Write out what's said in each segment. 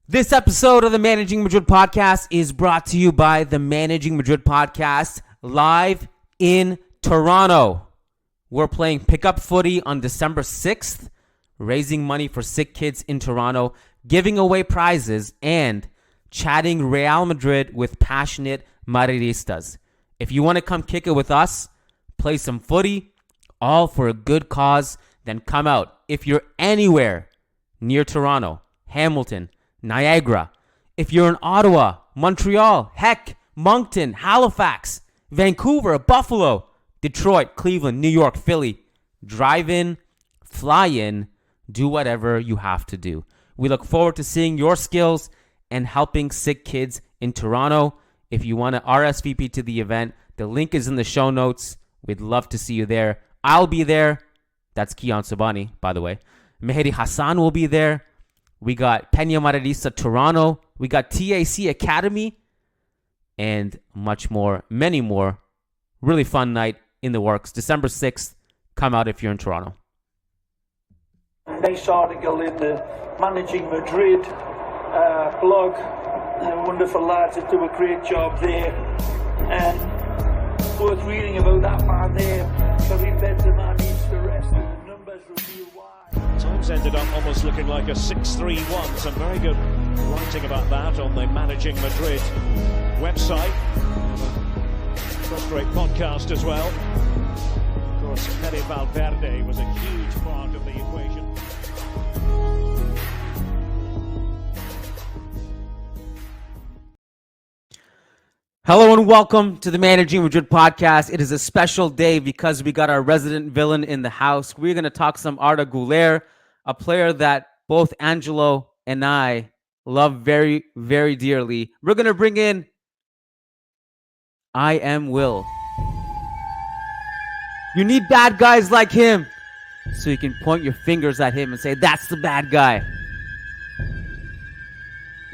This episode of the Managing Madrid Podcast is brought to you by the Managing Madrid Podcast live in Toronto. We're playing pickup footy on December 6th, raising money for sick kids in Toronto, giving away prizes, and chatting Real Madrid with passionate Madridistas. If you want to come kick it with us, play some footy, all for a good cause, then come out. If you're anywhere near Toronto, Hamilton, Niagara, if you're in Ottawa, Montreal, heck, Moncton, Halifax, Vancouver, Buffalo, Detroit, Cleveland, New York, Philly, drive in, fly in, do whatever you have to do. We look forward to seeing your skills and helping sick kids in Toronto. If you want to RSVP to the event, the link is in the show notes. We'd love to see you there. I'll be there. That's Kiyan Sobhani, by the way. Mehdi Hassan will be there. We got Peña Madridista Toronto. We got TAC Academy. And much more, many more. Really fun night in the works. December 6th. Come out if you're in Toronto. Nice article in the Managing Madrid blog. Wonderful lads that do a great job there. And worth reading about that man there. Karim Benzema needs to rest, and the numbers reveal why. Times ended up almost looking like a 6-3-1. Some very good writing about that on the Managing Madrid website. First-rate podcast as well. Of course, Angelo Valdes was a huge part of the equation. Hello and welcome to the Managing Madrid Podcast. It is a special day because we got our resident villain in the house. We're going to talk some Arda Güler, a player that both Angelo and I love very, very dearly. We're going to bring in I Am Will. You need bad guys like him so you can point your fingers at him and say, that's the bad guy.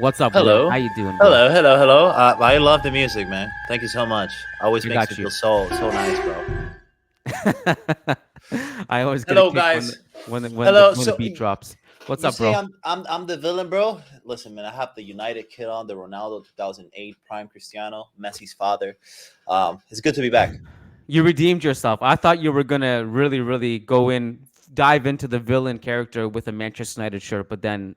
What's up, Hello. Will? How you doing, bro? Hello. I love the music, man. Thank you so much. Always makes me feel so nice, bro. I always get Hello, a kick guys. when Hello. the beat drops. What's You up, say bro? I'm the villain, bro. Listen, man. I have the United kid on, the Ronaldo 2008 prime Cristiano, Messi's father. It's good to be back. You redeemed yourself. I thought you were gonna really, really dive into the villain character with a Manchester United shirt, but then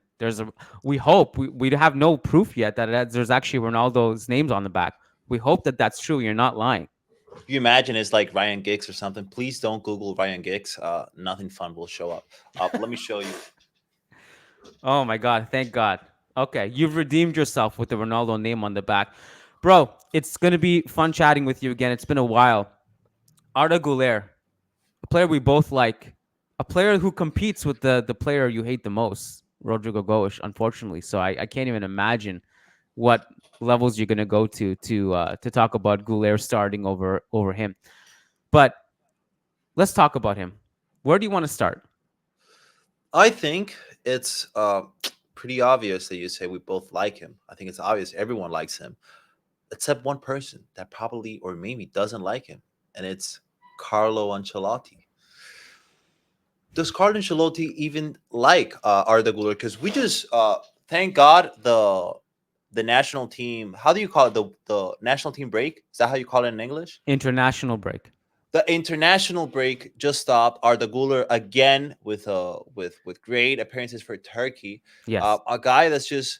we have no proof yet that there's actually Ronaldo's names on the back. We hope that that's true. You're not lying. If you imagine it's like Ryan Giggs or something, please don't Google Ryan Giggs. Nothing fun will show up. Let me show you. Oh my God! Thank God. Okay, you've redeemed yourself with the Ronaldo name on the back, bro. It's gonna be fun chatting with you again. It's been a while. Arda Güler, a player we both like, a player who competes with the player you hate the most, Rodrigo Goes, unfortunately. So I can't even imagine what levels you're gonna go to talk about Güler starting over him. But let's talk about him. Where do you want to start? I think it's pretty obvious that you say we both like him. I think it's obvious everyone likes him, except one person that probably or maybe doesn't like him, and it's Carlo Ancelotti. Does Carlo Ancelotti even like Arda Güler? Because we just thank God the national team. How do you call it? The national team break? Is that how you call it in English? International break. The international break just stopped. Arda Güler again with great appearances for Turkey. Yes. A guy that's just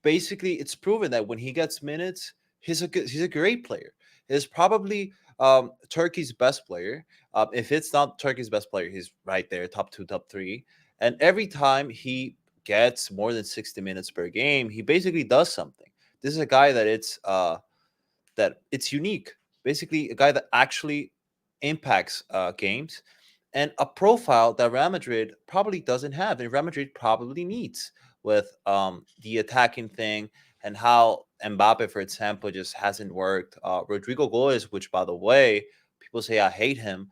basically it's proven that when he gets minutes, he's a great player. He's probably Turkey's best player. If it's not Turkey's best player, he's right there, top 2, top 3. And every time he gets more than 60 minutes per game, he basically does something. This is a guy that it's unique. Basically, a guy that actually impacts games, and a profile that Real Madrid probably doesn't have, and Real Madrid probably needs with the attacking thing and how Mbappe, for example, just hasn't worked. Rodrigo Goes, which, by the way, people say I hate him.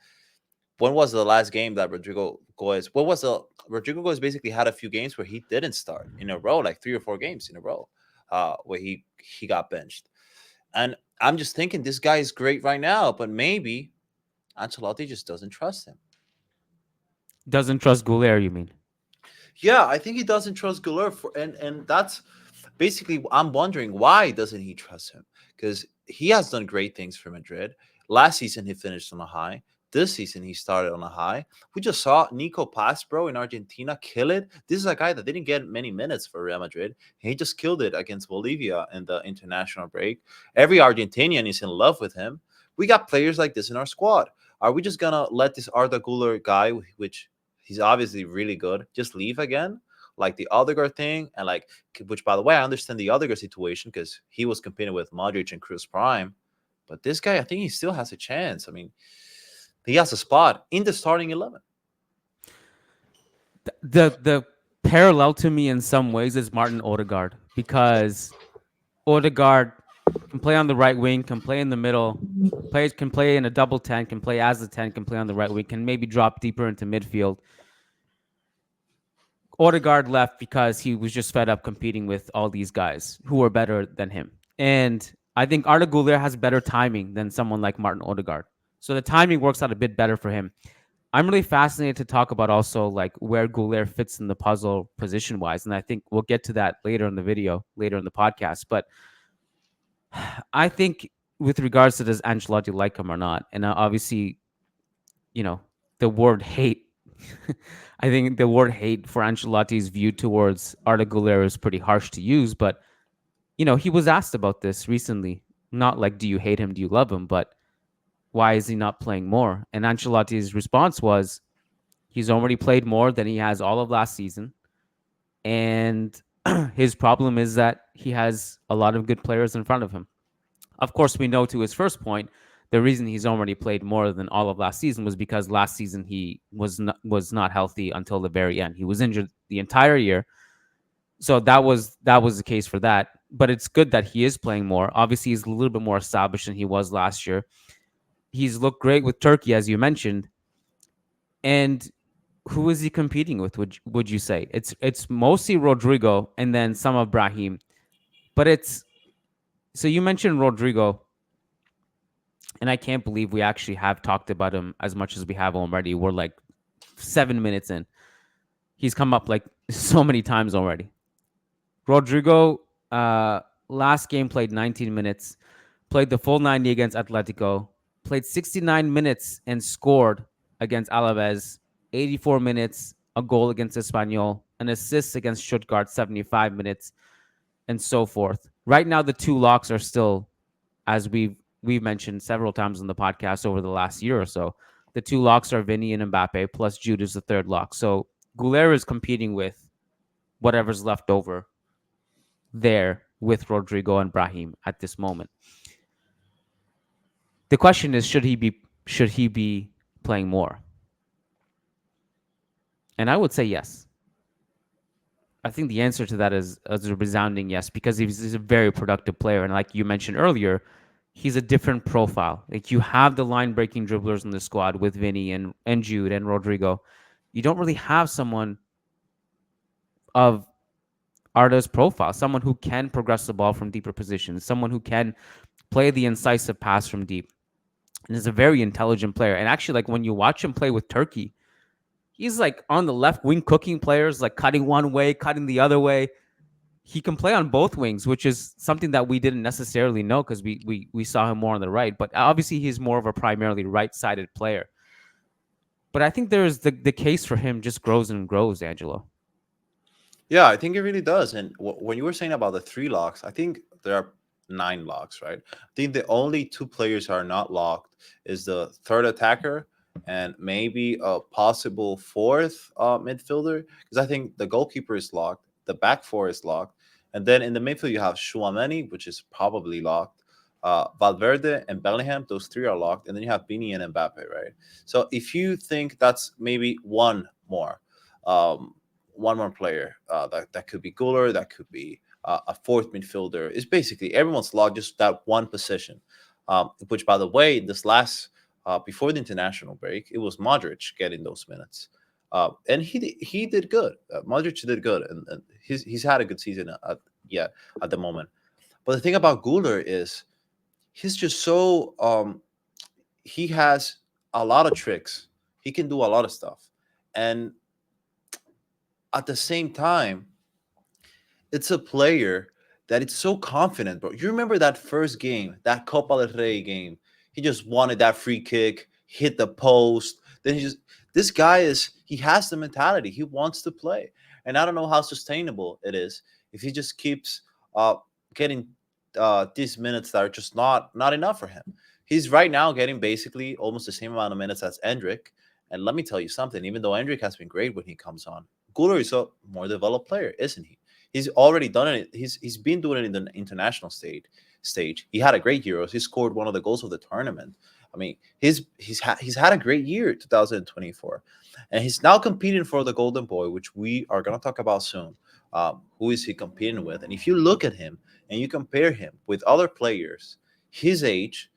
When was the last game that Rodrigo Goes? Rodrigo Goes basically had a few games where he didn't start in a row, like 3 or 4 games in a row, where he got benched. And I'm just thinking this guy is great right now, but maybe Ancelotti just doesn't trust him. Doesn't trust Güler, you mean? Yeah, I think he doesn't trust Güler and that's basically I'm wondering why doesn't he trust him? Because he has done great things for Madrid. Last season he finished on a high. This season he started on a high. We just saw Nico Pass, bro, in Argentina kill it. This is a guy that didn't get many minutes for Real Madrid. He just killed it against Bolivia in the international break. Every Argentinian is in love with him. We got players like this in our squad. Are we just gonna let this Arda Güler guy, which he's obviously really good, just leave again? Like the Odegaard thing, and like, which by the way, I understand the Odegaard situation because he was competing with Modric and Cruz Prime, but this guy, I think he still has a chance. I mean, he has a spot in the starting 11. The parallel to me in some ways is Martin Odegaard, because Odegaard can play on the right wing, can play in the middle, can play in a double 10, can play as a 10, can play on the right wing, can maybe drop deeper into midfield. Odegaard left because he was just fed up competing with all these guys who were better than him. And I think Arda Güler has better timing than someone like Martin Odegaard. So the timing works out a bit better for him. I'm really fascinated to talk about also like where Güler fits in the puzzle position wise. And I think we'll get to that later in the video, later in the podcast. But I think with regards to does Ancelotti like him or not, and obviously, you know, the word hate, I think the word hate for Ancelotti's view towards Arda Güler is pretty harsh to use. But, you know, he was asked about this recently. Not like, do you hate him? Do you love him? But why is he not playing more? And Ancelotti's response was, he's already played more than he has all of last season. And his problem is that he has a lot of good players in front of him. Of course, we know to his first point, the reason he's already played more than all of last season was because last season he was not healthy until the very end. He was injured the entire year. So that was the case for that. But it's good that he is playing more. Obviously, he's a little bit more established than he was last year. He's looked great with Turkey, as you mentioned. And who is he competing with? Would you say it's mostly Rodrigo and then some of Brahim, but it's so you mentioned Rodrigo, and I can't believe we actually have talked about him as much as we have already. We're like 7 minutes in. He's come up like so many times already. Rodrigo, last game played 19 minutes, played the full 90 against Atletico, played 69 minutes and scored against Alaves, 84 minutes, a goal against Espanyol, an assist against Stuttgart, 75 minutes, and so forth. Right now, the two locks are still, as we've mentioned several times on the podcast over the last year or so, the two locks are Vinny and Mbappe, plus Jude is the third lock. So Güler is competing with whatever's left over there with Rodrigo and Brahim at this moment. The question is, should he be playing more? And I would say yes. I think the answer to that is a resounding yes, because he's a very productive player. And like you mentioned earlier, he's a different profile. Like, you have the line-breaking dribblers in the squad with Vinny and Jude and Rodrigo. You don't really have someone of Arda's profile, someone who can progress the ball from deeper positions, someone who can play the incisive pass from deep. And is a very intelligent player. And actually, like, when you watch him play with Turkey, he's like on the left wing cooking players, like cutting one way, cutting the other way. He can play on both wings, which is something that we didn't necessarily know because we saw him more on the right. But obviously, he's more of a primarily right-sided player. But I think there's the case for him just grows and grows, Angelo. Yeah, I think it really does. And when you were saying about the three locks, I think there are 9 locks, right? I think the only 2 players who are not locked is the third attacker and maybe a possible fourth midfielder, because I think the goalkeeper is locked, the back four is locked, and then in the midfield you have Chouameni, which is probably locked, Valverde and Bellingham, those 3 are locked, and then you have Bini and Mbappe, right? So if you think that's maybe one more player, that could be Güler, that could be a fourth midfielder. It's basically everyone's locked, just that one position. Which, by the way, this last before the international break, it was Modric getting those minutes, and he did good. Modric did good, and he's had a good season at the moment. But the thing about Güler is he's just so he has a lot of tricks. He can do a lot of stuff, and at the same time, it's a player that it's so confident, bro. You remember that first game, that Copa del Rey game? He just wanted that free kick, hit the post. Then this guy he has the mentality. He wants to play. And I don't know how sustainable it is if he just keeps getting these minutes that are just not enough for him. He's right now getting basically almost the same amount of minutes as Endrick. And let me tell you something, even though Endrick has been great when he comes on, Guler is a more developed player, isn't he? He's already done it. He's been doing it in the international stage. He had a great Euros. He scored one of the goals of the tournament. I mean, he's had a great year, 2024, and he's now competing for the Golden Boy, which we are gonna talk about soon. Who is he competing with? And if you look at him and you compare him with other players his age,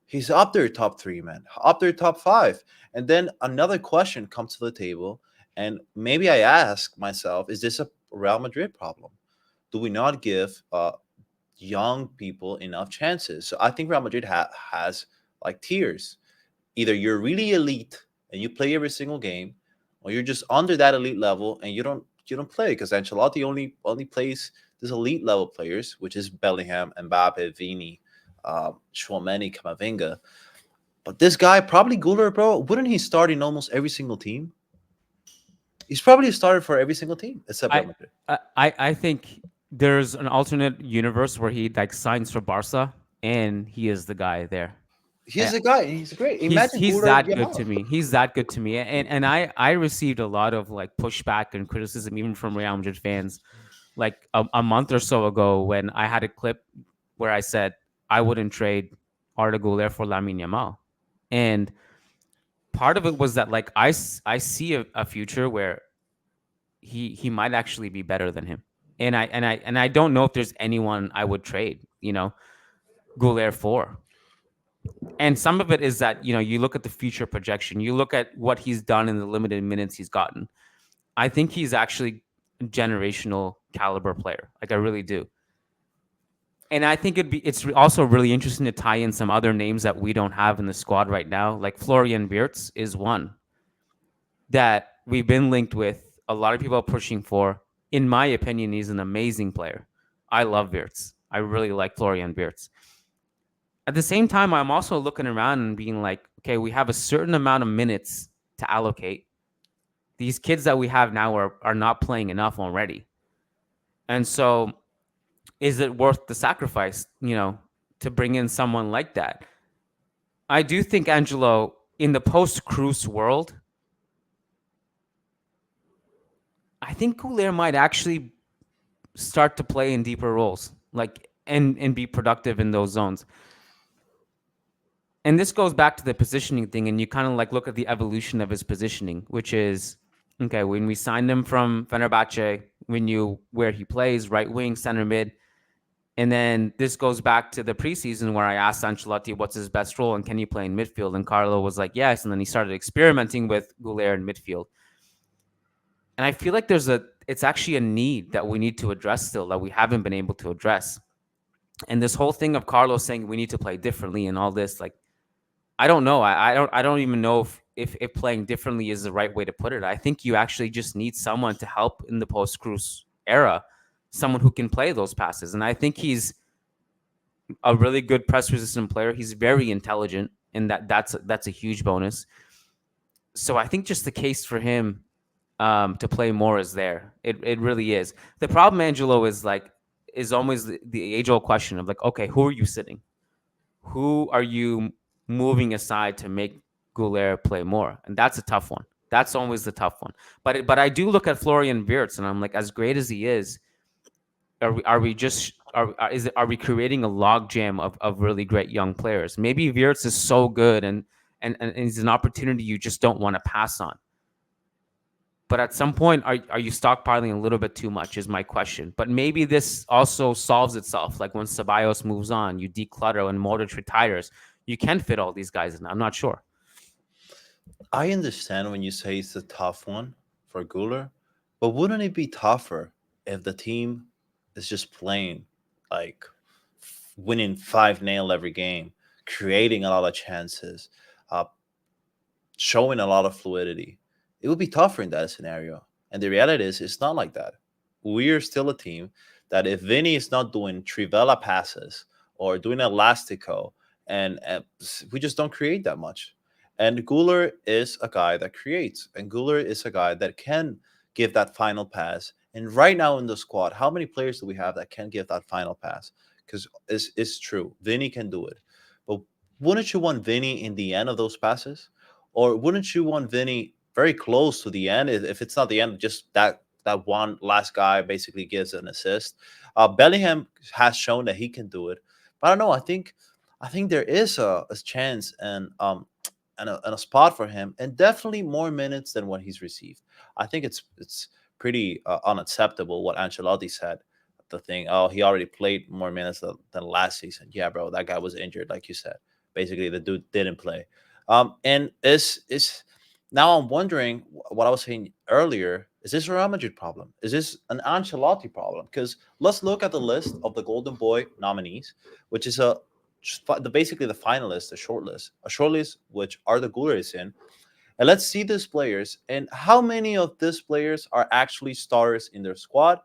he's up there top three, man, up there top five. And then another question comes to the table, and maybe I ask myself, is this a Real Madrid problem? Do we not give young people enough chances? So I think Real Madrid has like tiers. Either you're really elite and you play every single game, or you're just under that elite level and you don't play, because Ancelotti only plays these elite level players, which is Bellingham, Mbappe, Vini, Chouameni, Camavinga. But this guy, probably Guler, bro, wouldn't he start in almost every single team? He's probably started for every single team except Real Madrid. I think there's an alternate universe where he like signs for Barca and he is the guy there. He's a guy. He's great. Imagine He's Guler that Yamal. good to me. He's that good to me. And I received a lot of like pushback and criticism even from Real Madrid fans like a month or so ago when I had a clip where I said I wouldn't trade Arda Güler for Lamine Yamal. And part of it was that like I see a future where he might actually be better than him. And I don't know if there's anyone I would trade, Güler for. And some of it is that, you look at the future projection, you look at what he's done in the limited minutes he's gotten. I think he's actually a generational caliber player. Like I really do. And I think it's also really interesting to tie in some other names that we don't have in the squad right now. Like Florian Wirtz is one that we've been linked with. A lot of people are pushing for. In my opinion, he's an amazing player. I love Wirtz. I really like Florian Wirtz. At the same time, I'm also looking around and being like, okay, we have a certain amount of minutes to allocate. These kids that we have now are not playing enough already. And so is it worth the sacrifice, to bring in someone like that? I do think, Angelo, in the post-Cruz world, I think Güler might actually start to play in deeper roles, like and be productive in those zones. And this goes back to the positioning thing, and you kind of like look at the evolution of his positioning, which is, okay, when we signed him from Fenerbahce, we knew where he plays, right wing, center mid. And then this goes back to the preseason where I asked Ancelotti what's his best role and can he play in midfield? And Carlo was like, yes. And then he started experimenting with Güler in midfield. And I feel like it's actually a need that we need to address still that we haven't been able to address. And this whole thing of Carlos saying we need to play differently and all this, like, I don't know. I don't even know if playing differently is the right way to put it. I think you actually just need someone to help in the post-Cruz era, someone who can play those passes. And I think he's a really good press-resistant player. He's very intelligent, and that's a huge bonus. So I think just the case for him to play more is there. It really is. The problem, Angelo, is always the age-old question of like, okay, who are you sitting? Who are you moving aside to make Güler play more? And that's a tough one. That's always the tough one. But I do look at Florian Wirtz and I'm like, as great as he is, are we creating a logjam of really great young players? Maybe Wirtz is so good and it's an opportunity you just don't want to pass on. But at some point, are you stockpiling a little bit too much is my question. But maybe this also solves itself. Like when Ceballos moves on, you declutter and Modric retires. You can fit all these guys in. I'm not sure. I understand when you say it's a tough one for Güler, but wouldn't it be tougher if the team is just playing like winning 5-0 every game, creating a lot of chances, showing a lot of fluidity? It would be tougher in that scenario. And the reality is, it's not like that. We're still a team that if Vinny is not doing Trivela passes or doing elastico, and we just don't create that much. And Guler is a guy that creates, and Guler is a guy that can give that final pass. And right now in the squad, how many players do we have that can give that final pass? Because it's true, Vinny can do it. But wouldn't you want Vinny in the end of those passes? Or wouldn't you want Vinny very close to the end? If it's not the end, just that one last guy basically gives an assist. Bellingham has shown that he can do it, but I don't know. I think there is a chance and a spot for him, and definitely more minutes than what he's received. I think it's pretty unacceptable what Ancelotti said. The thing, oh, he already played more minutes than last season. Yeah, bro, that guy was injured, like you said. Basically, the dude didn't play. And is now I'm wondering what I was saying earlier. Is this a Real Madrid problem? Is this an Ancelotti problem? Because let's look at the list of the Golden Boy nominees, which is basically the finalists, a short list which Arda Güler is in. And let's see these players and how many of these players are actually starters in their squad.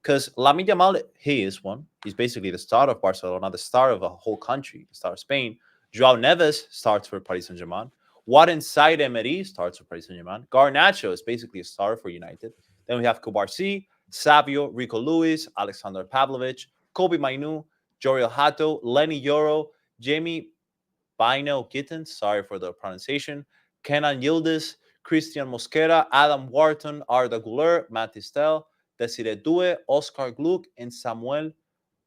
Because Lamine Yamal, he is one. He's basically the star of Barcelona, the star of a whole country, the star of Spain. Joao Neves starts for Paris Saint-Germain. Warren Said Emery starts for Paris Saint-Germain. Garnacho is basically a star for United. Then we have Kubarsi, Savio, Rico Lewis, Alexander Pavlovich, Kobe Mainu, Joriel Hato, Lenny Yoro, Jamie Bino Gittens, sorry for the pronunciation, Kenan Yildiz, Christian Mosquera, Adam Wharton, Arda Güler, Matt Tistel, Desiree Due, Oscar Gluck, and Samuel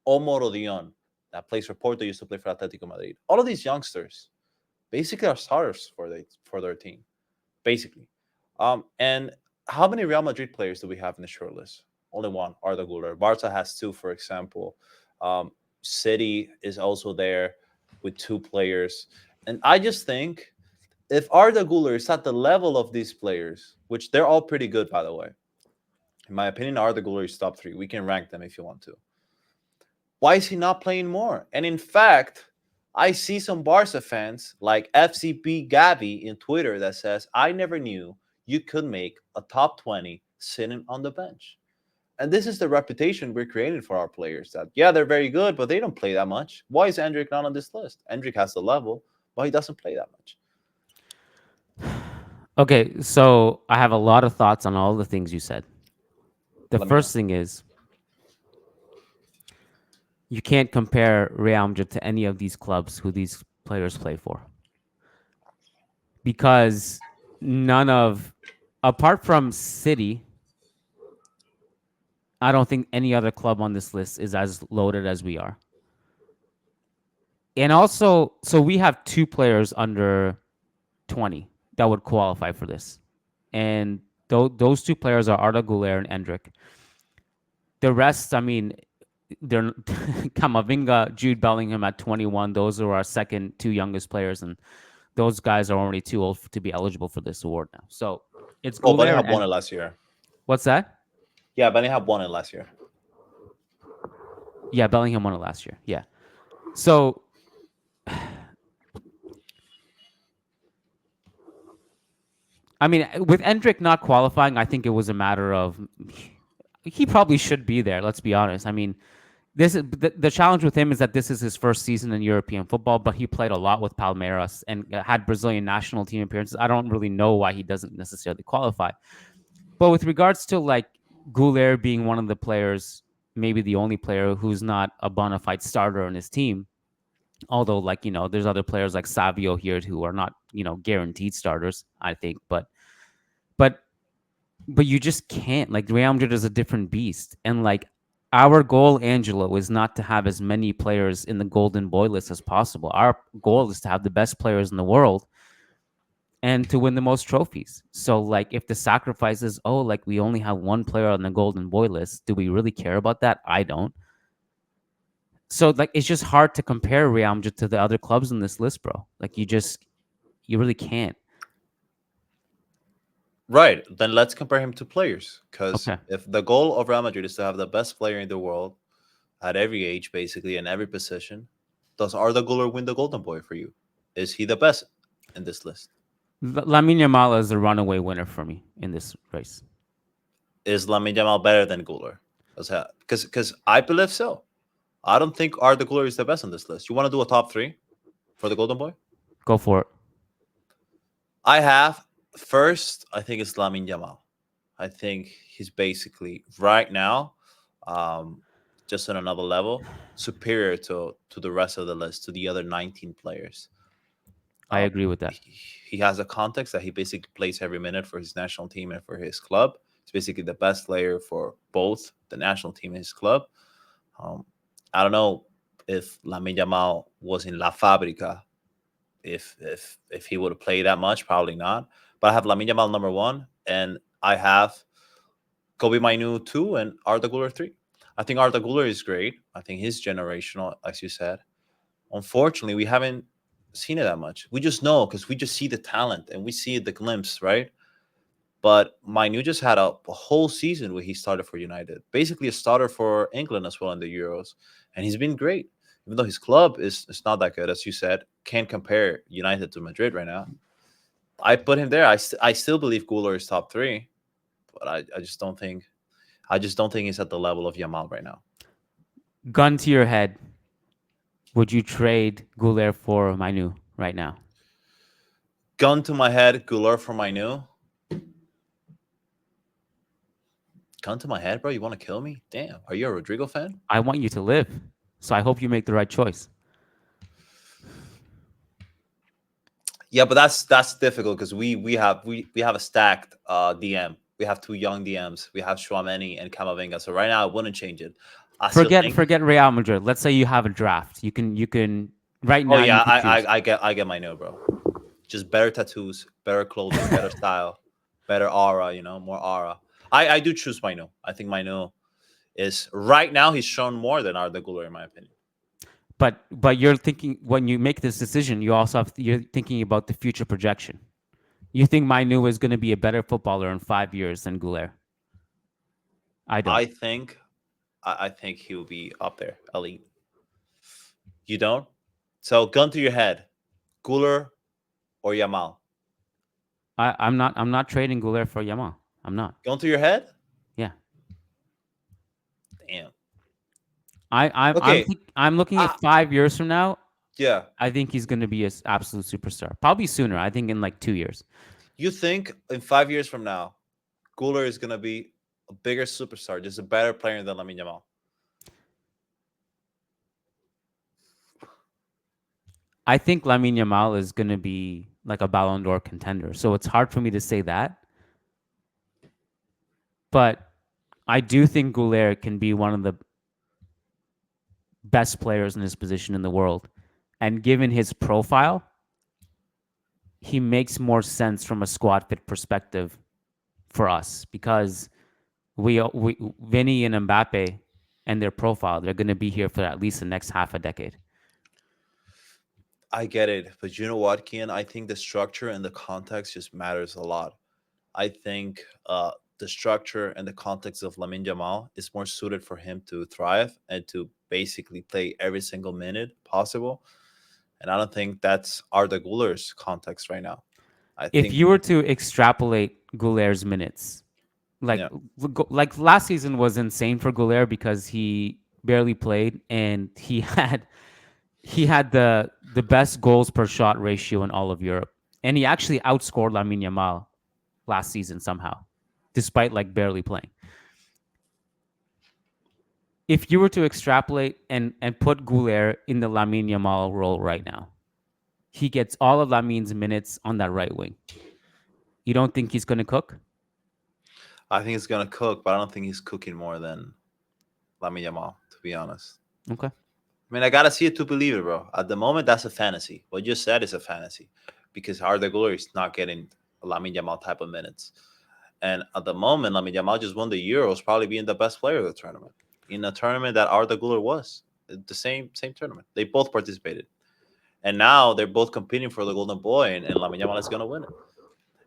Omorodion. That plays for Porto, used to play for Atletico Madrid. All of these youngsters basically are starters for their team, basically. And how many Real Madrid players do we have in the short list? Only one, Arda Güler. Barca has two, for example. City is also there with two players. And I just think if Arda Güler is at the level of these players, which they're all pretty good, by the way, in my opinion, Arda Güler is top three. We can rank them if you want to. Why is he not playing more? And in fact, I see some Barca fans like FCP Gavi in Twitter that says, I never knew you could make a top 20 sitting on the bench. And this is the reputation we're creating for our players that, yeah, they're very good, but they don't play that much. Why is Endrick not on this list? Endrick has the level, but he doesn't play that much. Okay, so I have a lot of thoughts on all the things you said. The first thing is, you can't compare Real Madrid to any of these clubs who these players play for. Because apart from City, I don't think any other club on this list is as loaded as we are. And also, so we have two players under 20 that would qualify for this. And those two players are Arda Güler and Endrick. The rest, I mean, they're Camavinga, Jude Bellingham at 21. Those are our second two youngest players, and those guys are already too old to be eligible for this award now. So it's Güler. Bellingham won it last year. What's that? Yeah, Bellingham won it last year. Yeah, Bellingham won it last year. Yeah. So I mean, with Endrick not qualifying, I think it was a matter of he probably should be there. Let's be honest. I mean, this is the challenge with him is that this is his first season in European football, but he played a lot with Palmeiras and had Brazilian national team appearances. I don't really know why he doesn't necessarily qualify. But with regards to like Güler being one of the players, maybe the only player who's not a bona fide starter on his team, although like, there's other players like Savio here who are not, guaranteed starters, I think, but you just can't. Like, Real Madrid is a different beast, and like our goal, Angelo, is not to have as many players in the Golden Boy list as possible. Our goal is to have the best players in the world and to win the most trophies. So like if the sacrifice is, like we only have one player on the Golden Boy list, do we really care about that? I don't. So like it's just hard to compare Real Madrid to the other clubs in this list, bro. Like you really can't. Right. Then let's compare him to players. Because if the goal of Real Madrid is to have the best player in the world at every age, basically, in every position, does Arda Güler win the Golden Boy for you? Is he the best in this list? Lamine Yamal is the runaway winner for me in this race. is Lamine Yamal better than Güler? Because I believe so. I don't think Arda Güler is the best on this list. You want to do a top 3 for the Golden Boy? Go for it. I have first. I think it's Lamine Yamal. I think he's basically right now, just on another level, superior to the rest of the list, to the other 19 players. I agree with that. He has a context that he basically plays every minute for his national team and for his club. He's basically the best player for both the national team and his club. I don't know if Lamine Yamal was in La Fabrica, if he would have played that much, probably not. But I have Lamine Yamal number 1, and I have Kobe Mainu 2 and Arda Güler 3. I think Arda Güler is great. I think he's generational, as you said. Unfortunately, we haven't seen it that much. We just know because we just see the talent and we see the glimpse, right? But Mainu just had a whole season where he started for United, basically a starter for England as well in the Euros, and he's been great. Even though his club is not that good, as you said, can't compare United to Madrid right now. I put him there. I still believe Güler is top 3, but I just don't think he's at the level of Yamal right now. Gun to your head, would you trade Güler for Mainu right now? Gun to my head, Güler for Mainu. Gun to my head, bro. You want to kill me? Damn. Are you a Rodrigo fan? I want you to live, so I hope you make the right choice. Yeah, but that's difficult because we have a stacked DM. We have 2 young DMs. We have Tchouaméni and Camavinga. So right now, I wouldn't change it. Forget Real Madrid. Let's say you have a draft. You can right now. Oh yeah, I get my no, bro. Just better tattoos, better clothing, better style, better aura. More aura. I do choose my no. I think my no is right now. He's shown more than Arda Güler, in my opinion. But you're thinking when you make this decision, you're thinking about the future projection. You think Mainu is going to be a better footballer in 5 years than Güler? I don't. I think he will be up there, elite. You don't? So gun to your head, Güler or Yamal? I'm not trading Güler for Yamal. I'm not. Gun to your head? Yeah. Damn. I'm looking at 5 years from now. Yeah. I think he's going to be an absolute superstar. Probably sooner. I think in like 2 years. You think in 5 years from now, Güler is going to be a bigger superstar, just a better player than Lamine Yamal? I think Lamine Yamal is going to be like a Ballon d'Or contender. So it's hard for me to say that. But I do think Güler can be one of the best players in his position in the world. And given his profile, he makes more sense from a squad fit perspective for us because Vinny and Mbappe and their profile, they're going to be here for at least the next half a decade. I get it. But you know what, Kiyan? I think the structure and the context just matters a lot. I think the structure and the context of Lamine Yamal is more suited for him to thrive and to basically play every single minute possible. And I don't think that's Arda Güler's context right now. If you were to extrapolate Güler's minutes, like last season was insane for Güler because he barely played and he had the best goals per shot ratio in all of Europe. And he actually outscored Lamine Yamal last season somehow, despite like barely playing. If you were to extrapolate and put Güler in the Lamine Yamal role right now, he gets all of Lamine's minutes on that right wing. You don't think he's going to cook? I think he's going to cook, but I don't think he's cooking more than Lamine Yamal, to be honest. Okay. I mean, I got to see it to believe it, bro. At the moment, that's a fantasy. What you said is a fantasy because Arda Güler is not getting a Lamine Yamal type of minutes. And at the moment, Lamine Yamal just won the Euros, probably being the best player of the tournament. In a tournament that Arda Güler was. The same tournament. They both participated. And now they're both competing for the Golden Boy, and Lamine Yamal is going to win it.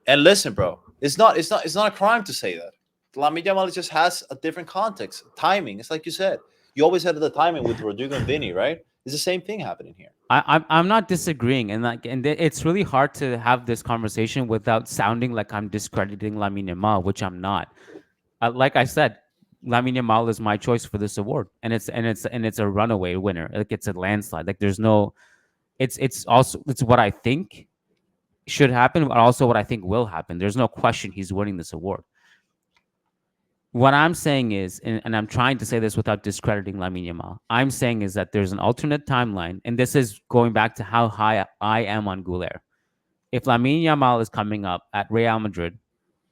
And listen, bro, it's not a crime to say that. Lamine Yamal just has a different context, timing. It's like you said. You always had the timing with Rodrigo and Vinny, right? It's the same thing happening here. I'm not disagreeing, and it's really hard to have this conversation without sounding like I'm discrediting Lamine Yamal, which I'm not. like I said, Lamine Yamal is my choice for this award, and it's a runaway winner. Like it's a landslide. Like there's no. It's what I think should happen, but also what I think will happen. There's no question he's winning this award. What I'm saying is, and I'm trying to say this without discrediting Lamine Yamal, I'm saying is that there's an alternate timeline, and this is going back to how high I am on Güler. If Lamine Yamal is coming up at Real Madrid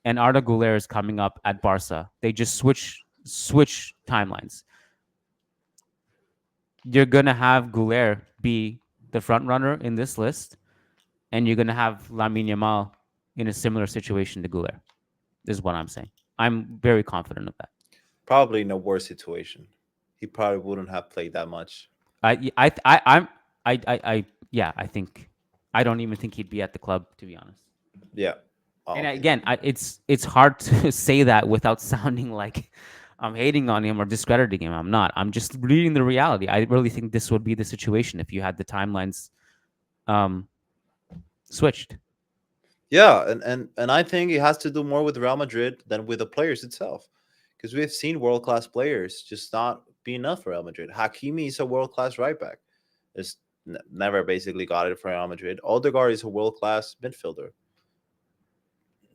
and Arda Güler is coming up at Barca, they just switch timelines. You're gonna have Güler be the front runner in this list, and you're gonna have Lamine Yamal in a similar situation to Güler. Is what I'm saying. I'm very confident of that. Probably in a worse situation. He probably wouldn't have played that much. Yeah, I think I don't even think he'd be at the club, to be honest. Yeah. And Okay. again, it's hard to say that without sounding like I'm hating on him or discrediting him. I'm not. I'm just reading the reality. I really think this would be the situation if you had the timelines um, switched. Yeah, and I think it has to do more with Real Madrid than with the players itself, because we've seen world class players just not be enough for Real Madrid. Hakimi is a world class right back. Just never basically got it for Real Madrid. Odegaard is a world class midfielder.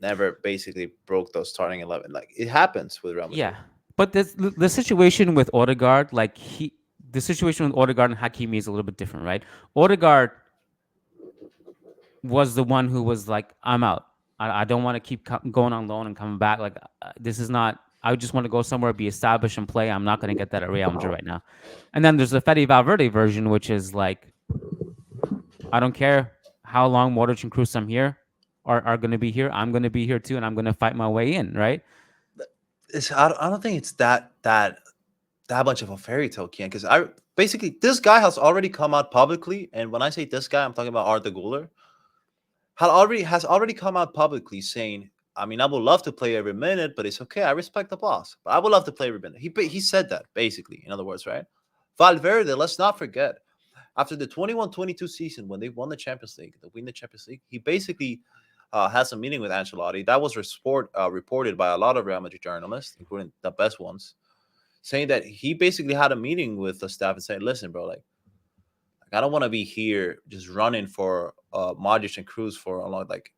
Never basically broke those starting 11. Like it happens with Real Madrid. Yeah, but the situation with Odegaard, the situation with Odegaard and Hakimi is a little bit different, right? Odegaard was the one who was like, I'm out. I don't want to keep going on loan and coming back. Like, this is not, I just want to go somewhere, be established and play. I'm not going to get that at Real Madrid right now. And then there's the Fede Valverde version, which is like, I don't care how long Modric and Kroos I'm here are going to be here. I'm going to be here too, and I'm going to fight my way in, right? I don't think it's that much of a fairy tale, Kian, because I basically this guy has already come out publicly, and when I say this guy, I'm talking about Arda Güler. Has already come out publicly saying, I mean, I would love to play every minute, but it's okay. I respect the boss, but I would love to play every minute. He said that basically, in other words, right? Valverde, let's not forget, after the 21-22 season when they won the Champions League, he basically has a meeting with Ancelotti. That was reported by a lot of Real Madrid journalists, including the best ones, saying that he basically had a meeting with the staff and saying, listen, bro, like I don't want to be here just running for Modric and Kroos for a long, like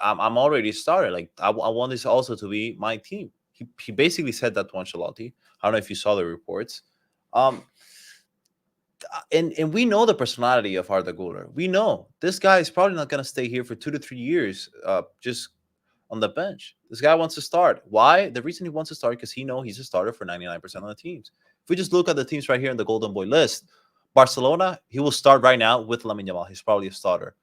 I'm already started. Like I want this also to be my team. He basically said that to Ancelotti. I don't know if you saw the reports. And we know the personality of Arda Güler. We know this guy is probably not going to stay here for 2 to 3 years just on the bench. This guy wants to start. Why? The reason he wants to start because he knows he's a starter for 99% of the teams. If we just look at the teams right here in the Golden Boy list, Barcelona, he will start right now with Lamine Yamal. He's probably a starter.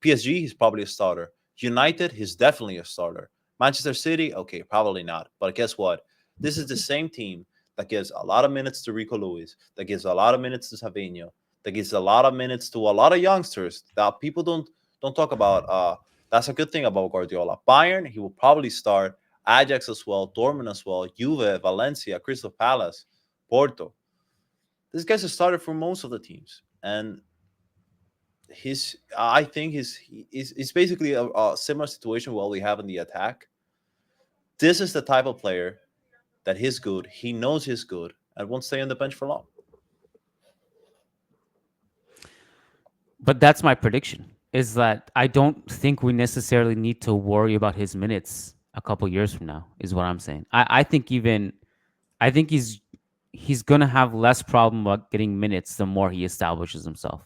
PSG, he's probably a starter. United, he's definitely a starter. Manchester City, okay, probably not. But guess what? This is the same team that gives a lot of minutes to Rico Lewis, that gives a lot of minutes to Savinho, that gives a lot of minutes to a lot of youngsters that people don't talk about. That's a good thing about Guardiola. Bayern, he will probably start. Ajax as well, Dortmund as well, Juve, Valencia, Crystal Palace, Porto. This guy's a starter for most of the teams, and I think he's basically a similar situation what we have in the attack. This is the type of player that he's good. He knows he's good and won't stay on the bench for long. But that's my prediction, is that I don't think we necessarily need to worry about his minutes a couple years from now, is what I'm saying. I think he's gonna have less problem about getting minutes the more he establishes himself.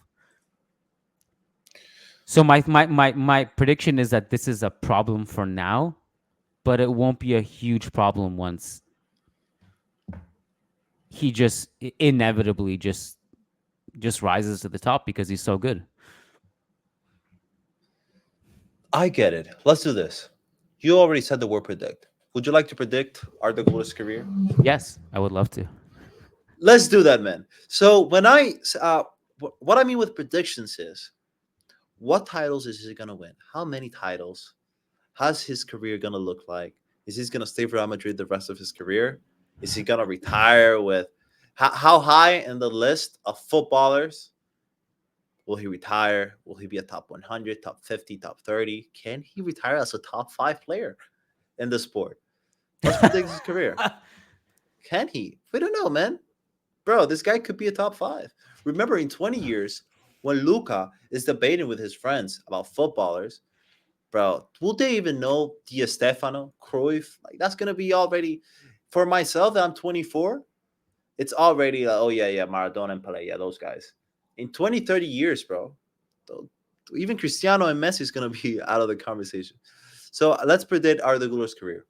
So my prediction is that this is a problem for now, but it won't be a huge problem once he just inevitably just rises to the top because he's so good. I get it. Let's do this. You already said the word predict. Would you like to predict Arda Güler's career? Yes, I would love to. Let's do that, man. So when what I mean with predictions is, what titles is he gonna win? How many titles? How's his career gonna look like? Is he gonna stay for Real Madrid the rest of his career? Is he gonna retire with how high in the list of footballers will he retire? Will he be a top 100, top 50, top 30? Can he retire as a top 5 player in the sport? Let's predict his career. Can he? We don't know, man. Bro, this guy could be a top 5. Remember, in 20 years, when Luca is debating with his friends about footballers, bro, will they even know Di Stefano, Cruyff? Like, that's going to be already, for myself, that I'm 24, it's already like, oh, yeah, Maradona and Pelé, yeah, those guys. In 20, 30 years, bro, even Cristiano and Messi is going to be out of the conversation. So let's predict Arda Güler's career.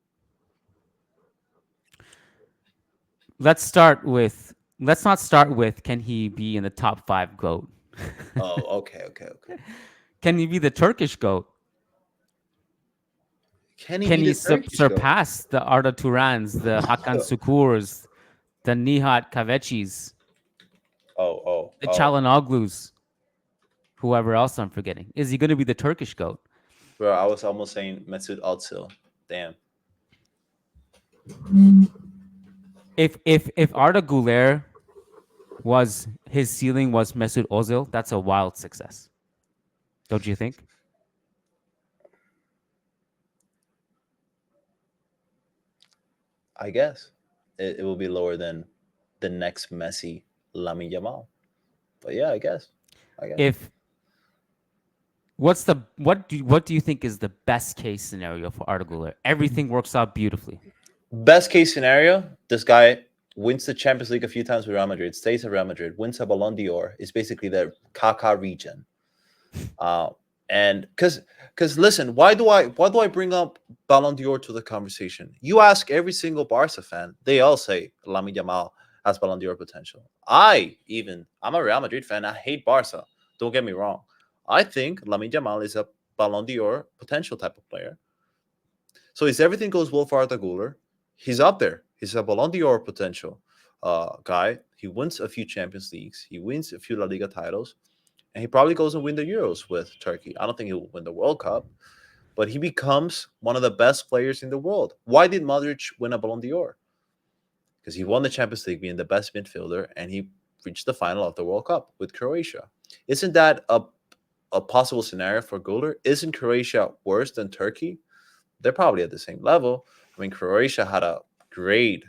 Let's not start with can he be in the top 5 GOAT? Oh, okay. Can he be the Turkish GOAT? Can he Can be he the Turkish goat? surpass the Arda Turans, the Hakan Sukurs, the Nihat Kaveci's, the Çalhanoğlu's, whoever else I'm forgetting? Is he going to be the Turkish GOAT? Bro, I was almost saying Mesut Özil. Damn. If Arda Güler was his ceiling was Mesut Özil, that's a wild success. Don't you think? I guess it will be lower than the next Messi, Lamine Yamal. But yeah, I guess. What do you think is the best case scenario for Arda Güler? Everything works out beautifully. Best case scenario, this guy wins the Champions League a few times with Real Madrid, stays at Real Madrid, wins a Ballon d'Or, is basically the Kaká region. And because listen, why do I bring up Ballon d'Or to the conversation? You ask every single Barca fan, they all say Lamine Yamal has Ballon d'Or potential. I'm a Real Madrid fan. I hate Barca. Don't get me wrong. I think Lamine Yamal is a Ballon d'Or potential type of player. So if everything goes well for Arda Güler, he's up there. He's a Ballon d'Or potential guy. He wins a few Champions Leagues. He wins a few La Liga titles. And he probably goes and win the Euros with Turkey. I don't think he'll win the World Cup. But he becomes one of the best players in the world. Why did Modric win a Ballon d'Or? Because he won the Champions League being the best midfielder. And he reached the final of the World Cup with Croatia. Isn't that a possible scenario for Güler? Isn't Croatia worse than Turkey? They're probably at the same level. I mean, Croatia had a great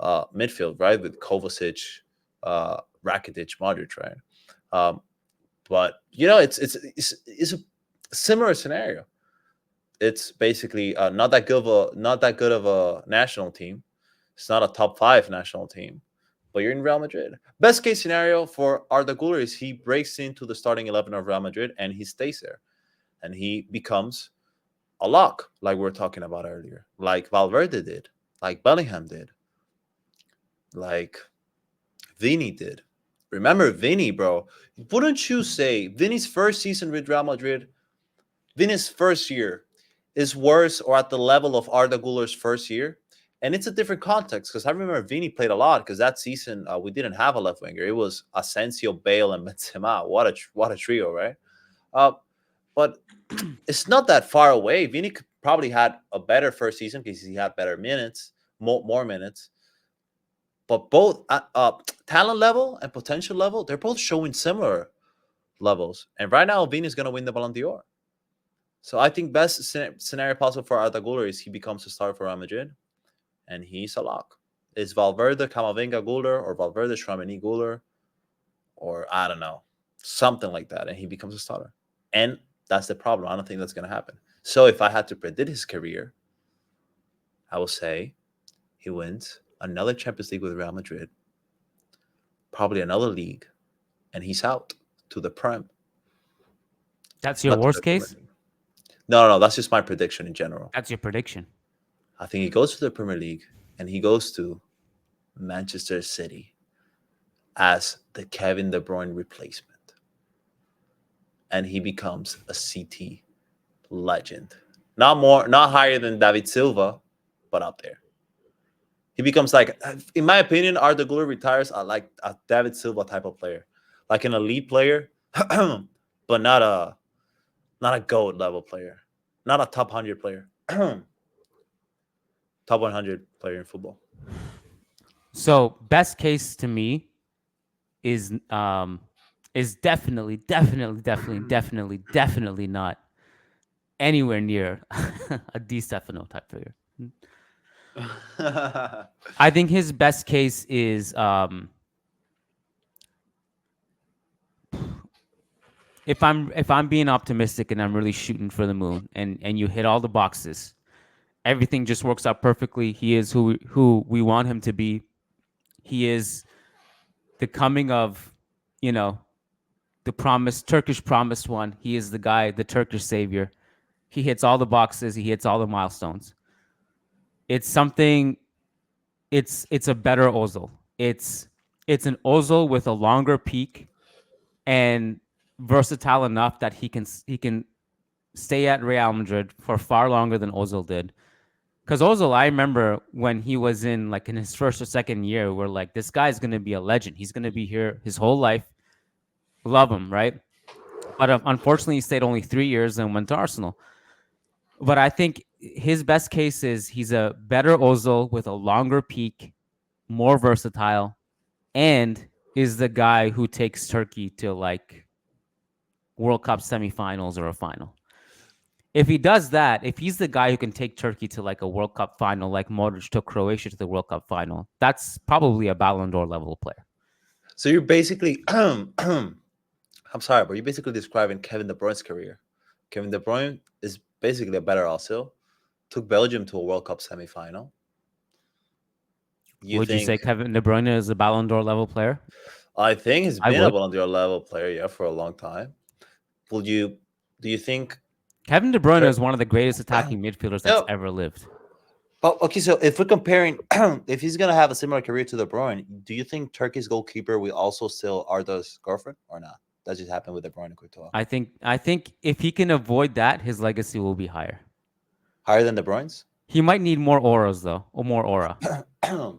midfield, right? With Kovacic, Rakitic, Modric, right? But it's a similar scenario. It's basically not that good of a national team. It's not a top 5 national team, but you're in Real Madrid. Best case scenario for Arda Güler is he breaks into the starting 11 of Real Madrid and he stays there, and he becomes a lock, like we were talking about earlier, like Valverde did, like Bellingham did, like Vini did. Remember Vini, bro. Wouldn't you say Vini's first season with Real Madrid, Vini's first year is worse or at the level of Arda Güler's first year? And it's a different context because I remember Vini played a lot because that season we didn't have a left winger. It was Asensio, Bale, and Benzema. What a trio, right? But it's not that far away. Vini probably had a better first season because he had better minutes, more minutes. But both talent level and potential level, they're both showing similar levels. And right now, Vini is going to win the Ballon d'Or. So I think best scenario possible for Arda Güler is he becomes a star for Real Madrid, and he's a lock. Is Valverde, Camavinga Güler, or Valverde, Tchouaméni Güler, or I don't know, something like that, and he becomes a starter. And that's the problem. I don't think that's going to happen. So if I had to predict his career, I will say he wins another Champions League with Real Madrid, probably another league, and he's out to the Prem. That's your worst case? No. That's just my prediction in general. That's your prediction. I think he goes to the Premier League and he goes to Manchester City as the Kevin De Bruyne replacement. And he becomes a CT legend. Not higher than David Silva, but up there. He becomes like, in my opinion, Arda Güler retires like a David Silva type of player, like an elite player, but not a GOAT level player, not a top 100 player, top 100 player in football. So best case to me is definitely not anywhere near a Di Stefano type player. I think his best case is if I'm being optimistic and I'm really shooting for the moon and you hit all the boxes, everything just works out perfectly. He is who we want him to be. He is the coming of, the Turkish promised one. He is the guy, the Turkish savior. He hits all the boxes. He hits all the milestones. It's something. It's a better Ozil. It's an Ozil with a longer peak and versatile enough that he can stay at Real Madrid for far longer than Ozil did. Because Ozil, I remember when he was in his first or second year, we're like, this guy's gonna be a legend. He's gonna be here his whole life. Love him, right? But unfortunately, he stayed only 3 years and went to Arsenal. But I think his best case is he's a better Ozil with a longer peak, more versatile, and is the guy who takes Turkey to World Cup semifinals or a final. If he does that, if he's the guy who can take Turkey to a World Cup final, like Modric took Croatia to the World Cup final, that's probably a Ballon d'Or level player. So you're basically, I'm sorry, but you're basically describing Kevin De Bruyne's career. Kevin De Bruyne is basically a better Ozil. Took Belgium to a World Cup semifinal. Would you say Kevin De Bruyne is a Ballon d'Or level player? I think he's been a Ballon d'Or level player, for a long time. Do you think Kevin De Bruyne is one of the greatest attacking midfielders that's ever lived? Oh, okay, so if we're comparing, if he's gonna have a similar career to De Bruyne, do you think Turkey's goalkeeper will also still Arda's girlfriend or not? That just happened with De Bruyne and Courtois. I think if he can avoid that, his legacy will be higher. Higher than De Bruyne's? He might need more auras though, or more aura.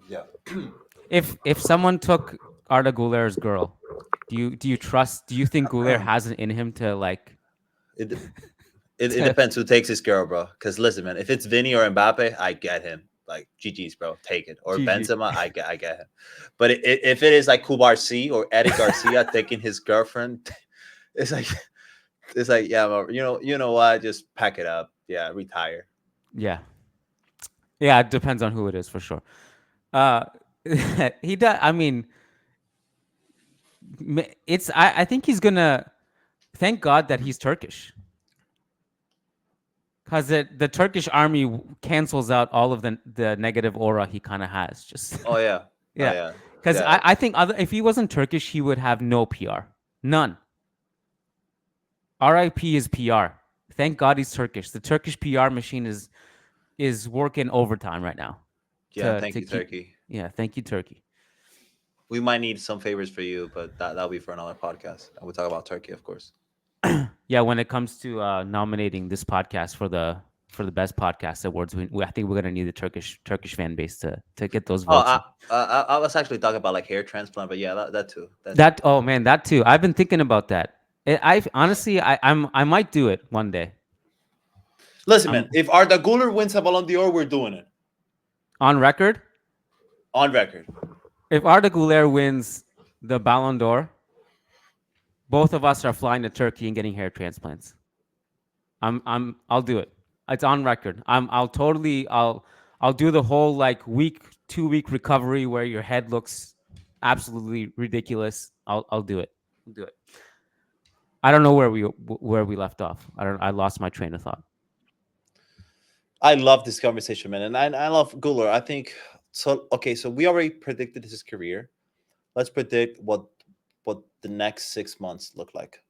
Yeah. If someone took Arda Güler's girl, do you think Güler has it in him to It depends who takes his girl, bro. Because listen, man, if it's Vinny or Mbappe, I get him. GG's, bro, take it. Or GG. Benzema, I get him. But if it is Kubar C or Eric Garcia taking his girlfriend, it's like yeah, bro, you know what? Just pack it up. Yeah, retire. Yeah. It depends on who it is for sure. He does. I mean, I think he's gonna. Thank God that he's Turkish. Because the Turkish army cancels out all of the negative aura he kind of has. Just Oh yeah, yeah. Because I think if he wasn't Turkish, he would have no PR, none. RIP is PR. Thank God he's Turkish. The Turkish PR machine is working overtime right now. Yeah, thank you, Turkey. Yeah, thank you, Turkey. We might need some favors for you, but that'll be for another podcast. And we'll talk about Turkey, of course. Yeah, when it comes to nominating this podcast for the best podcast awards, I think we're gonna need the Turkish fan base to get those votes. I was actually talking about hair transplant, but yeah, that too. Oh man, that too. I've been thinking about that. I honestly, I might do it one day. Listen, man, if Arda Güler wins a Ballon d'Or, we're doing it. On record? On record. If Arda Güler wins the Ballon d'Or, both of us are flying to Turkey and getting hair transplants. I'll do it. It's on record. I'll do the whole 2-week recovery where your head looks absolutely ridiculous. I'll do it. I'll do it. I don't know where we left off. I lost my train of thought. I love this conversation, man, and I love Güler. I think so. Okay, so we already predicted his career. Let's predict what the next 6 months look like.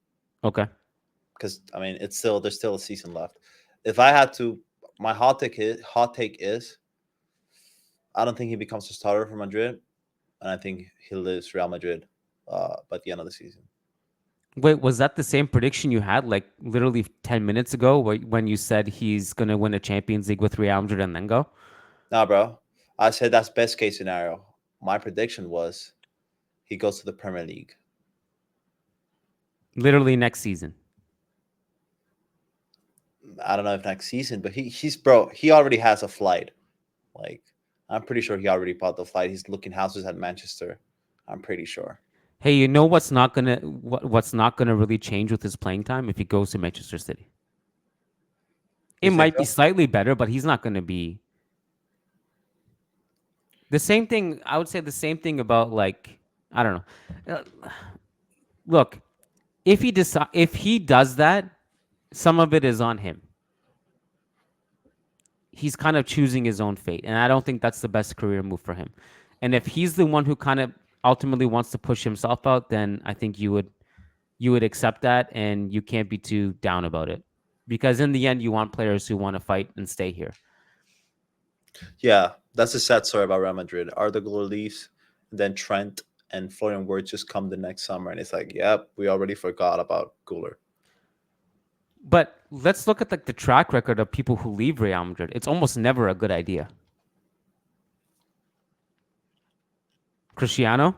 Okay. Because there's still a season left. If I had to, my hot take is, I don't think he becomes a starter for Madrid, and I think he leaves Real Madrid by the end of the season. Wait, was that the same prediction you had literally 10 minutes ago when you said he's going to win a Champions League with Real Madrid and then go? Nah, bro. I said that's best case scenario. My prediction was he goes to the Premier League. Literally next season. I don't know if next season, but he already has a flight. I'm pretty sure he already bought the flight. He's looking houses at Manchester. I'm pretty sure. Hey, you know what's not gonna really change with his playing time if he goes to Manchester City? It might be slightly better, but he's not gonna be The same thing. I would say the same thing about like I don't know. Look, if he does that, some of it is on him. He's kind of choosing his own fate, and I don't think that's the best career move for him. And if he's the one who kind of ultimately wants to push himself out, then I think you would accept that, and you can't be too down about it, because in the end, you want players who want to fight and stay here. Yeah, that's a sad story about Real Madrid. Arda Güler leaves, then Trent and Florian Wirtz just come the next summer, and it's like, yep, we already forgot about Güler. But let's look at like the track record of people who leave Real Madrid. It's almost never a good idea. Cristiano,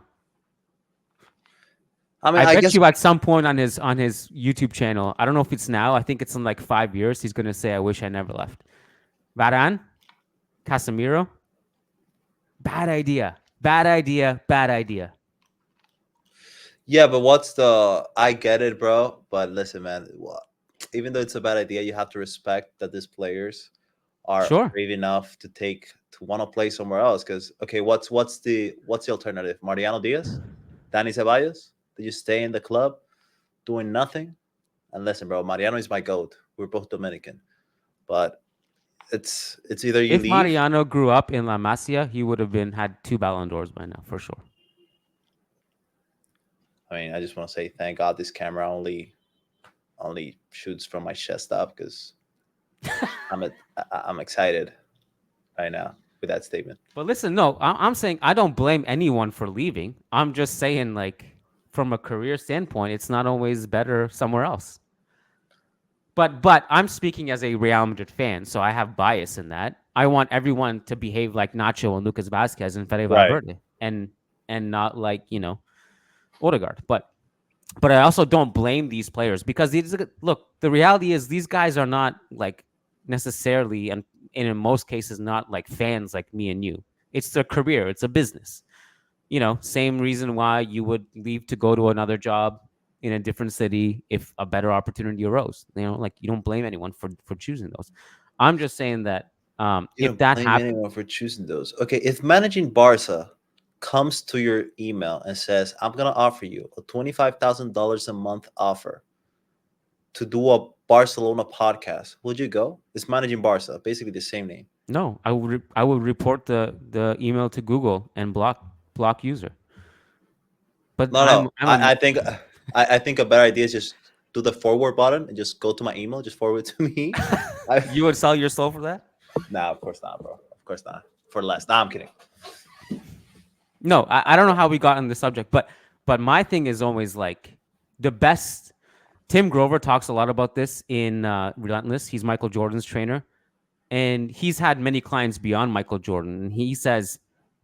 I mean, I bet guess you at some point on his YouTube channel, I don't know if it's now, I think it's in like 5 years, he's gonna say, "I wish I never left." Varane, Casemiro, bad idea, bad idea, bad idea. Yeah, but what's the? I get it, bro. But listen, man. Even though it's a bad idea, you have to respect that these players are Sure. brave enough to want to play somewhere else. Because okay, what's the alternative? Mariano Diaz, Danny Ceballos? Did you stay in the club doing nothing? And listen, bro, Mariano is my goat. We're both Dominican, but it's either you If leave. Mariano grew up in La Masia, he would have had 2 Ballon d'Ors by now, for sure. I mean, I just want to say thank God this camera only shoots from my chest up because I'm excited right now with that statement. But listen, no, I'm saying I don't blame anyone for leaving. I'm just saying, like, from a career standpoint, it's not always better somewhere else. But I'm speaking as a Real Madrid fan, so I have bias in that. I want everyone to behave like Nacho and Lucas Vazquez and Fede Right. Valverde, and not like Odegaard. But I also don't blame these players, because look, the reality is these guys are not like necessarily, and in most cases, not like fans like me and you. It's their career. It's a business. Same reason why you would leave to go to another job in a different city if a better opportunity arose. Like, you don't blame anyone for choosing those. I'm just saying that You if don't that blame happens, anyone for choosing those. Okay, if managing Barca comes to your email and says, "I'm gonna offer you a $25,000 a month offer to do a Barcelona podcast," would you go? It's managing Barca, basically the same name. no, I would report the email to Google and block user. But No, I'm no. I'm I think a better idea is just do the forward button and just go to my email, just forward it to me. you would sell your soul for that? Nah, of course not, bro. Of course not. For less. Nah, I'm kidding. No, I don't know how we got on the subject, but my thing is always like the best. Tim Grover talks a lot about this in Relentless. He's Michael Jordan's trainer, and he's had many clients beyond Michael Jordan. And he says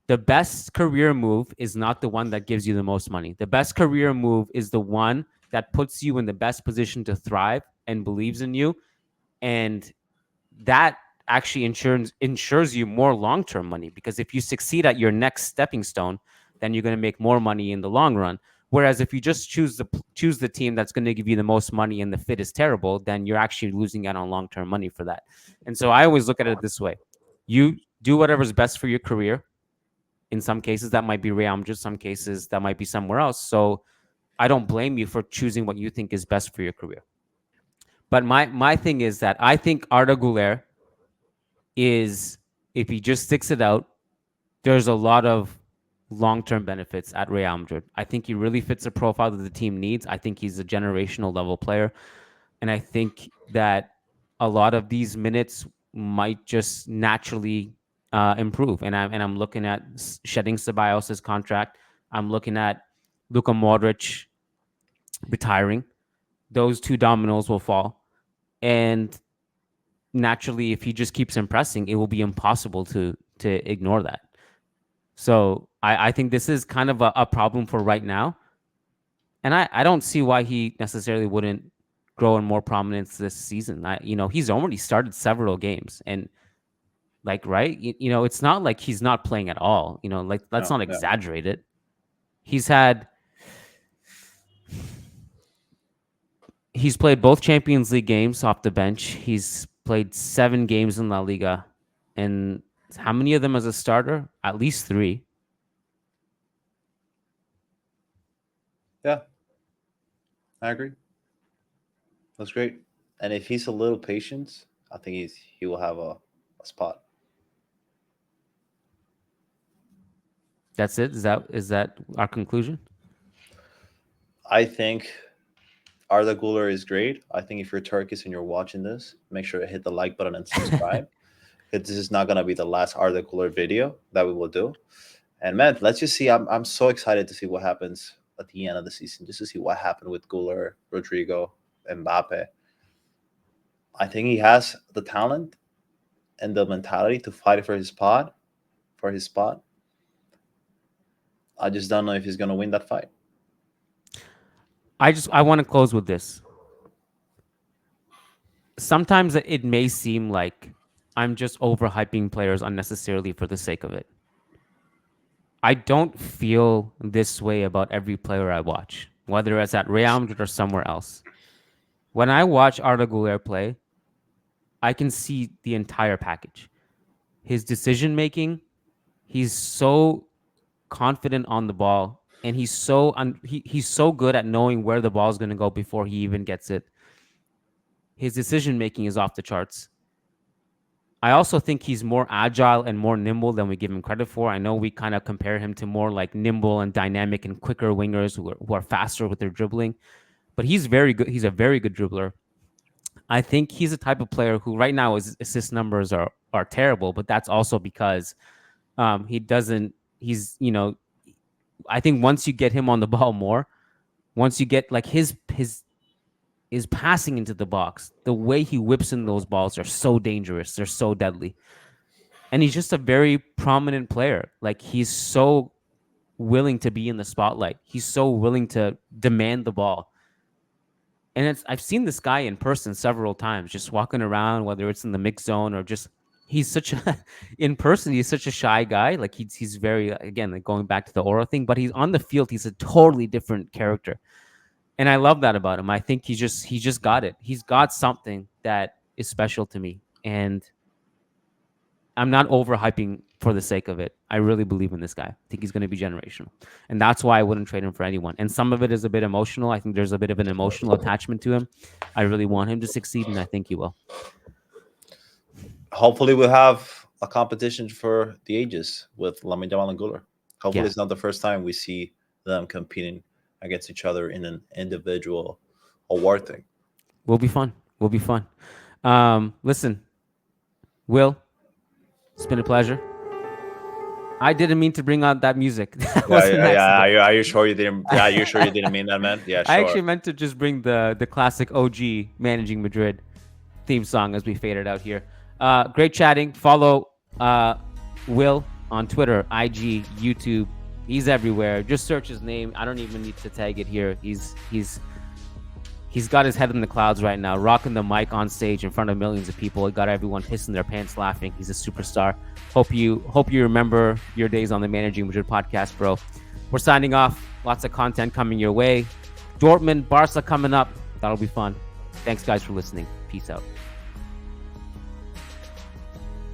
the best career move is not the one that gives you the most money. The best career move is the one that puts you in the best position to thrive and believes in you, and that actually ensures you more long-term money, because if you succeed at your next stepping stone, then you're going to make more money in the long run. Whereas if you just choose the team that's going to give you the most money and the fit is terrible, then you're actually losing out on long-term money for that. And so I always look at it this way: you do whatever's best for your career. In some cases that might be Real Madrid, some cases that might be somewhere else. So I don't blame you for choosing what you think is best for your career. But my thing is that I think Arda Güler is, if he just sticks it out, there's a lot of long-term benefits at Real Madrid. I think he really fits the profile that the team needs. I think he's a generational level player. And I think that a lot of these minutes might just naturally improve. And I'm looking at shedding Ceballos' contract. I'm looking at Luka Modric retiring. Those 2 dominoes will fall. And naturally, if he just keeps impressing, it will be impossible to ignore that. So I think this is kind of a problem for right now. And I don't see why he necessarily wouldn't grow in more prominence this season. He's already started several games, and like, right, it's not like he's not playing at all. Like, let's not exaggerate it. He's played both Champions League games off the bench. He's played 7 games in La Liga, and How many of them as a starter? At least 3. Yeah, I agree. That's great. And if he's a little patient, I think he will have a spot. That's it. Is that our conclusion? I think Arda Güler is great. I think if you're Turkish and you're watching this, make sure to hit the like button and subscribe. Because this is not gonna be the last Arda Güler video that we will do. And man, let's just see. I'm so excited to see what happens at the end of the season, just to see what happened with Güler, Rodrigo, Mbappe. I think he has the talent and the mentality to fight for his spot. I just don't know if he's gonna win that fight. I want to close with this. Sometimes it may seem like I'm just overhyping players unnecessarily for the sake of it. I don't feel this way about every player I watch, whether it's at Real Madrid or somewhere else. When I watch Arda Güler play, I can see the entire package. His decision making, he's so confident on the ball, and he's so good at knowing where the ball is going to go before he even gets it. His decision making is off the charts. I also think he's more agile and more nimble than we give him credit for. I know we kind of compare him to more like nimble and dynamic and quicker wingers who are faster with their dribbling, but he's very good. He's a very good dribbler. I think he's a type of player who right now his assist numbers are terrible, but that's also because he's, you know, I think once you get him on the ball more, once you get like his passing into the box, the way he whips in those balls are so dangerous. They're so deadly. And he's just a very prominent player. Like, he's so willing to be in the spotlight. He's so willing to demand the ball. And I've seen this guy in person several times, just walking around, whether it's in the mix zone or just, in person, he's such a shy guy. Like, he's very, again, like going back to the aura thing, but he's on the field. He's a totally different character. And I love that about him. I think he just got it. He's got something that is special to me. And I'm not overhyping for the sake of it. I really believe in this guy. I think he's going to be generational. And that's why I wouldn't trade him for anyone. And some of it is a bit emotional. I think there's a bit of an emotional attachment to him. I really want him to succeed, and I think he will. Hopefully we'll have a competition for the ages with Lamine Yamal and Güler. Hopefully It's not the first time we see them competing against each other in an individual award thing. Will be fun. Listen, Will, it's been a pleasure. I didn't mean to bring out that music. Are you sure you didn't? Yeah, you sure you didn't mean that, man? Yeah, sure. I actually meant to just bring the classic OG Managing Madrid theme song as we fade it out here. Great chatting. Follow Will on Twitter, IG, YouTube. He's everywhere. Just search his name. I don't even need to tag it here. He's got his head in the clouds right now, rocking the mic on stage in front of millions of people. He got everyone pissing their pants laughing. He's a superstar. Hope you remember your days on the Managing Madrid podcast, bro. We're signing off. Lots of content coming your way. Dortmund, Barca coming up. That'll be fun. Thanks, guys, for listening. Peace out.